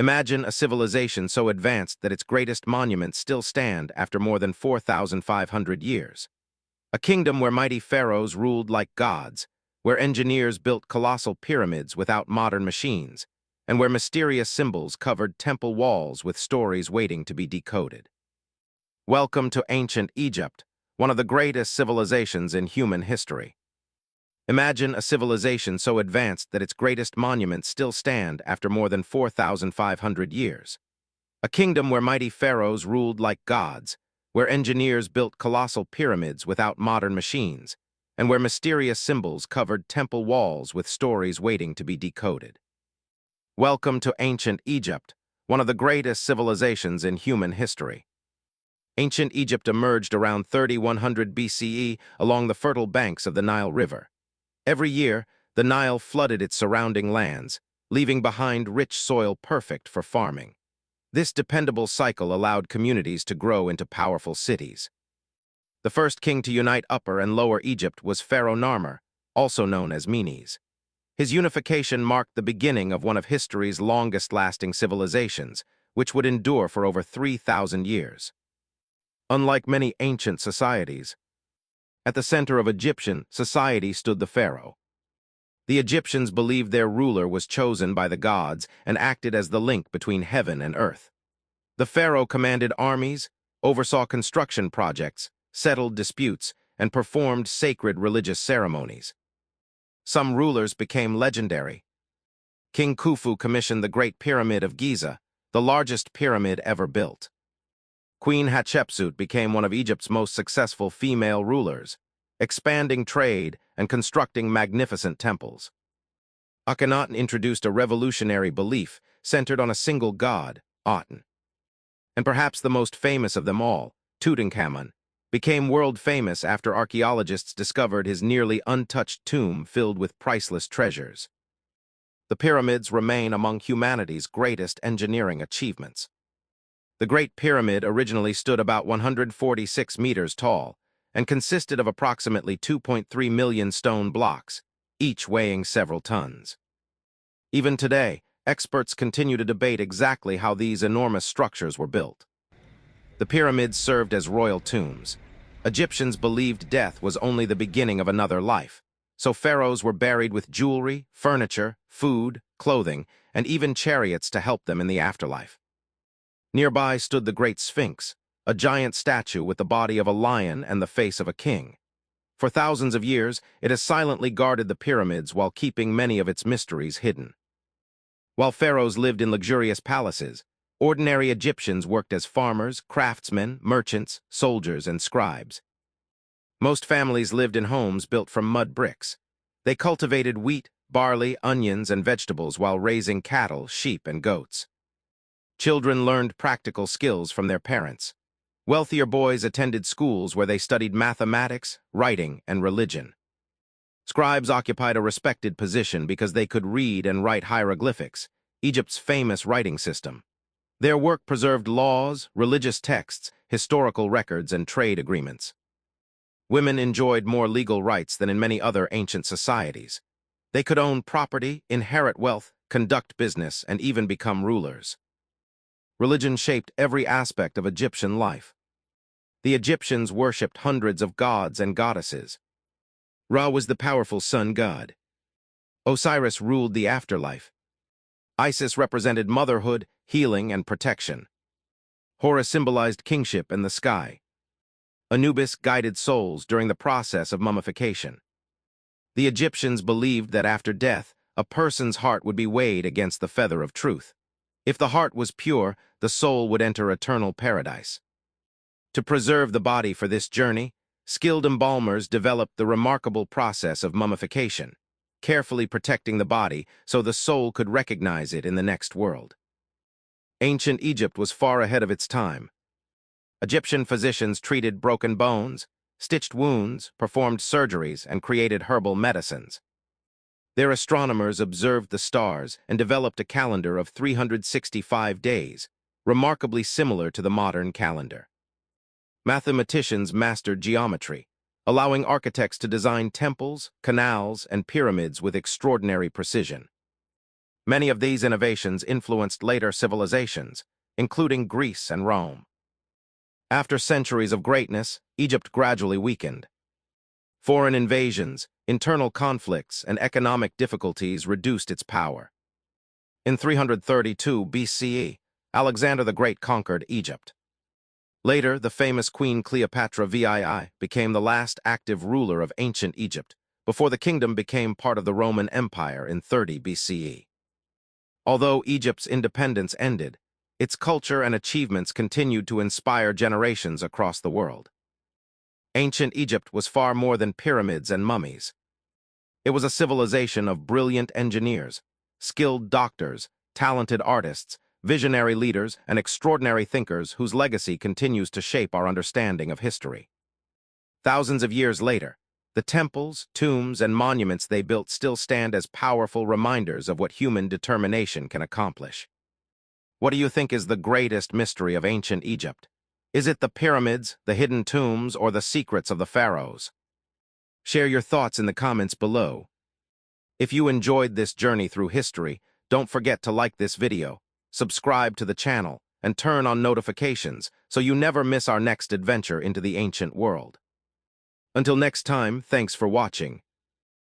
Imagine a civilization so advanced that its greatest monuments still stand after more than 4,500 years. A kingdom where mighty pharaohs ruled like gods, where engineers built colossal pyramids without modern machines, and where mysterious symbols covered temple walls with stories waiting to be decoded. Welcome to ancient Egypt, one of the greatest civilizations in human history. Imagine a civilization so advanced that its greatest monuments still stand after more than 4,500 years. A kingdom where mighty pharaohs ruled like gods, where engineers built colossal pyramids without modern machines, and where mysterious symbols covered temple walls with stories waiting to be decoded. Welcome to ancient Egypt, one of the greatest civilizations in human history. Ancient Egypt emerged around 3100 BCE along the fertile banks of the Nile River. Every year, the Nile flooded its surrounding lands, leaving behind rich soil perfect for farming. This dependable cycle allowed communities to grow into powerful cities. The first king to unite Upper and Lower Egypt was Pharaoh Narmer, also known as Menes. His unification marked the beginning of one of history's longest-lasting civilizations, which would endure for over 3,000 years. Unlike many ancient societies, at the center of Egyptian society stood the pharaoh. The Egyptians believed their ruler was chosen by the gods and acted as the link between heaven and earth. The pharaoh commanded armies, oversaw construction projects, settled disputes, and performed sacred religious ceremonies. Some rulers became legendary. King Khufu commissioned the Great Pyramid of Giza, the largest pyramid ever built. Queen Hatshepsut became one of Egypt's most successful female rulers, expanding trade and constructing magnificent temples. Akhenaten introduced a revolutionary belief centered on a single god, Aten. And perhaps the most famous of them all, Tutankhamun, became world-famous after archaeologists discovered his nearly untouched tomb filled with priceless treasures. The pyramids remain among humanity's greatest engineering achievements. The Great Pyramid originally stood about 146 meters tall and consisted of approximately 2.3 million stone blocks, each weighing several tons. Even today, experts continue to debate exactly how these enormous structures were built. The pyramids served as royal tombs. Egyptians believed death was only the beginning of another life, so pharaohs were buried with jewelry, furniture, food, clothing, and even chariots to help them in the afterlife. Nearby stood the Great Sphinx, a giant statue with the body of a lion and the face of a king. For thousands of years, it has silently guarded the pyramids while keeping many of its mysteries hidden. While pharaohs lived in luxurious palaces, ordinary Egyptians worked as farmers, craftsmen, merchants, soldiers, and scribes. Most families lived in homes built from mud bricks. They cultivated wheat, barley, onions, and vegetables while raising cattle, sheep, and goats. Children learned practical skills from their parents. Wealthier boys attended schools where they studied mathematics, writing, and religion. Scribes occupied a respected position because they could read and write hieroglyphics, Egypt's famous writing system. Their work preserved laws, religious texts, historical records, and trade agreements. Women enjoyed more legal rights than in many other ancient societies. They could own property, inherit wealth, conduct business, and even become rulers. Religion shaped every aspect of Egyptian life. The Egyptians worshipped hundreds of gods and goddesses. Ra was the powerful sun god. Osiris ruled the afterlife. Isis represented motherhood, healing, and protection. Horus symbolized kingship and the sky. Anubis guided souls during the process of mummification. The Egyptians believed that after death, a person's heart would be weighed against the feather of truth. If the heart was pure, the soul would enter eternal paradise. To preserve the body for this journey, skilled embalmers developed the remarkable process of mummification, carefully protecting the body so the soul could recognize it in the next world. Ancient Egypt was far ahead of its time. Egyptian physicians treated broken bones, stitched wounds, performed surgeries, and created herbal medicines. Their astronomers observed the stars and developed a calendar of 365 days, remarkably similar to the modern calendar. Mathematicians mastered geometry, allowing architects to design temples, canals, and pyramids with extraordinary precision. Many of these innovations influenced later civilizations, including Greece and Rome. After centuries of greatness, Egypt gradually weakened. Foreign invasions, internal conflicts, and economic difficulties reduced its power. In 332 BCE, Alexander the Great conquered Egypt. Later, the famous Queen Cleopatra VII became the last active ruler of ancient Egypt, before the kingdom became part of the Roman Empire in 30 BCE. Although Egypt's independence ended, its culture and achievements continued to inspire generations across the world. Ancient Egypt was far more than pyramids and mummies. It was a civilization of brilliant engineers, skilled doctors, talented artists, visionary leaders, and extraordinary thinkers whose legacy continues to shape our understanding of history. Thousands of years later, the temples, tombs, and monuments they built still stand as powerful reminders of what human determination can accomplish. What do you think is the greatest mystery of ancient Egypt? Is it the pyramids, the hidden tombs, or the secrets of the pharaohs? Share your thoughts in the comments below. If you enjoyed this journey through history, don't forget to like this video, subscribe to the channel, and turn on notifications so you never miss our next adventure into the ancient world. Until next time, thanks for watching,